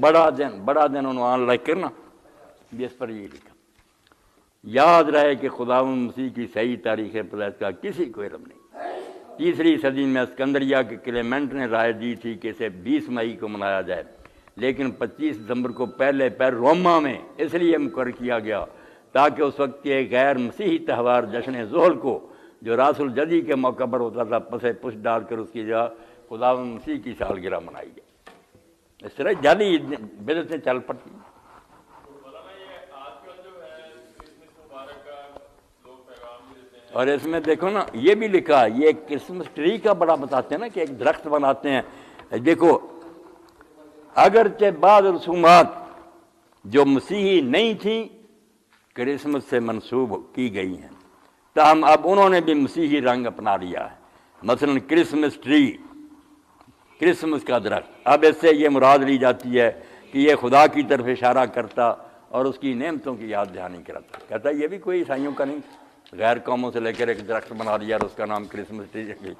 بڑا دن عنوان لکھ کر نا اس پر یہ لکھا، یاد رہے کہ خداوند مسیح کی صحیح تاریخ پیدائش کا کسی کو علم نہیں۔ 3 صدی میں اسکندریہ کے کلیمنٹ نے رائے دی تھی کہ اسے 20 مئی کو منایا جائے، لیکن 25 دسمبر کو پہلے پیر روما میں اس لیے مقرر کیا گیا تاکہ اس وقت کے غیر مسیحی تہوار جشن ظہر کو جو راس الجدی کے موقع پر ہوتا تھا پسے پش ڈال کر اس کی جگہ خداوند مسیح کی سالگرہ منائی جائے۔ اس طرح جعلی بدعتیں چل پڑتی ہیں۔ اور اس میں دیکھو نا یہ بھی لکھا، یہ کرسمس ٹری کا بڑا بتاتے ہیں نا کہ ایک درخت بناتے ہیں۔ دیکھو اگرچہ بعض رسومات جو مسیحی نہیں تھیں کرسمس سے منسوب کی گئی ہیں، تاہم اب انہوں نے بھی مسیحی رنگ اپنا لیا ہے۔ مثلا کرسمس ٹری، کرسمس کا درخت، اب اس سے یہ مراد لی جاتی ہے کہ یہ خدا کی طرف اشارہ کرتا اور اس کی نعمتوں کی یاد دہانی کراتا۔ کہتا ہے یہ بھی کوئی عیسائیوں کا نہیں، غیر قوموں سے لے کر ایک درخت بنا لیا اور اس کا نام کرسمس ٹری رکھ لیا۔